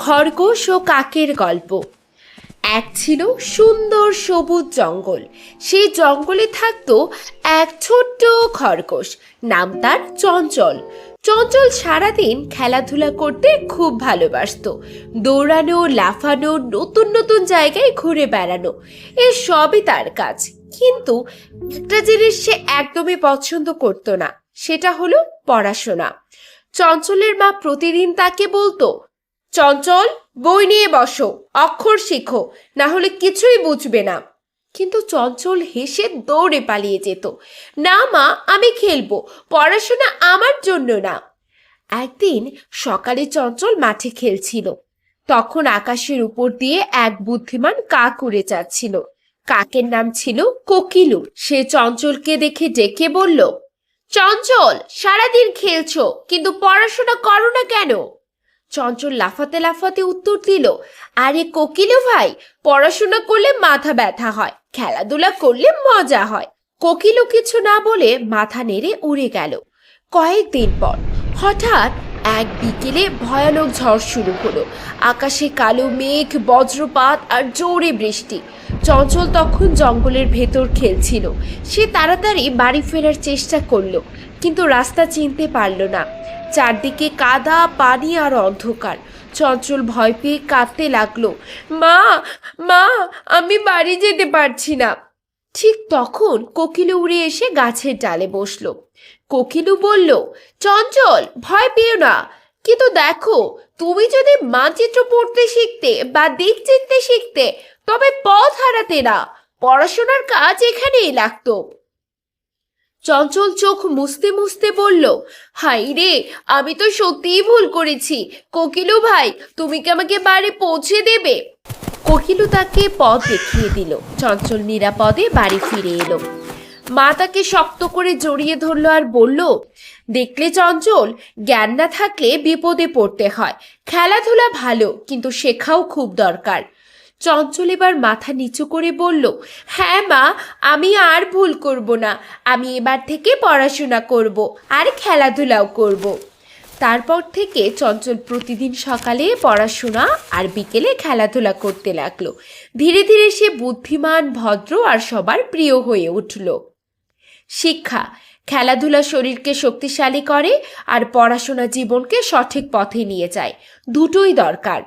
খরগোশ ও কাকের গল্প। এক ছিল সুন্দর সবুজ জঙ্গল। সেই জঙ্গলে থাকতো এক ছোট্ট খরগোশ, নাম তার চঞ্চল। চঞ্চল সারাদিন খেলাধুলা করতে খুব ভালোবাসতো। দৌড়ানো, লাফানো, নতুন নতুন জায়গায় ঘুরে বেড়ানো, এর সবই তার কাজ। কিন্তু একটা জিনিস সে একদমই পছন্দ করতো না, সেটা হলো পড়াশোনা। চঞ্চলের মা প্রতিদিন তাকে বলতো, চঞ্চল, বই নিয়ে বসো, অক্ষর শেখো, না হলে কিছুই বুঝবে না। কিন্তু চঞ্চল হেসে দৌড়ে পালিয়ে যেত, না মা, আমি খেলবো, পড়াশোনা আমার জন্য না। একদিন সকালে চঞ্চল মাঠে খেলছিল। তখন আকাশের উপর দিয়ে এক বুদ্ধিমান কাক উড়ে যাচ্ছিল। কাকের নাম ছিল কোকিলু। সে চঞ্চলকে দেখে ডেকে বলল, চঞ্চল, সারাদিন খেলছো কিন্তু পড়াশোনা করো না কেন? চঞ্চল লাফাতে লাফাতে উত্তর দিল, আরে কোকিলু ভাই, পড়াশোনা করলে মাথা ব্যথা হয়, খেলাধুলা করলে মজা হয়। কোকিলু কিছু না বলে মাথা নেড়ে উড়ে গেল। কয়েকদিন পর হঠাৎ এক বিকেলে ভয়ানক ঝড় শুরু হলো। আকাশে কালো মেঘ, বজ্রপাত আর জোরে বৃষ্টি। চঞ্চল তখন জঙ্গলের ভেতর খেলছিল। সে তাড়াতাড়ি বাড়ি ফেরার চেষ্টা করলো, কিন্তু রাস্তা চিনতে পারল না। চারদিকে কাদা, পানি আর অন্ধকার। চঞ্চল ভয় পেয়ে কাঁদতে লাগলো, মা, মা, আমি বাড়ি যেতে পারছি না। ঠিক তখন কোকিলু উড়ে এসে গাছের ডালে বসলো। কোকিলু বলল, চঞ্চল, ভয় পেও না, কিন্তু দেখো, তুমি যদি মানচিত্র পড়তে শিখতে বা দিক চিনতে শিখতে, তবে পথ হারাতে না। পড়াশোনার কাজ এখানেই লাগতো। চঞ্চল চোখ মুছতে মুছতে বলল, হাই রে, আমি তো সত্যিই ভুল করেছি। কোকিলু ভাই, তুমি কি আমাকে বাড়ি পৌঁছে দেবে? কোকিলু তাকে পথ দেখিয়ে দিল। চঞ্চল নিরাপদে বাড়ি ফিরে এলো। মা তাকে শক্ত করে জড়িয়ে ধরলো আর বলল, দেখলে চঞ্চল, জ্ঞান না থাকলে বিপদে পড়তে হয়। খেলাধুলা ভালো, কিন্তু শেখাও খুব দরকার। চঞ্চল এবার মাথা নিচু করে বলল, হ্যাঁ মা, আমি আর ভুল করব না। আমি এবার থেকে পড়াশোনা করব আর খেলাধুলাও করব। তারপর থেকে চঞ্চল প্রতিদিন সকালে পড়াশোনা আর বিকেলে খেলাধুলা করতে লাগলো। ধীরে ধীরে সে বুদ্ধিমান, ভদ্র আর সবার প্রিয় হয়ে উঠল। শিক্ষা, খেলাধুলা শরীরকে শক্তিশালী করে আর পড়াশোনা জীবনকে সঠিক পথে নিয়ে যায়। দুটোই দরকার।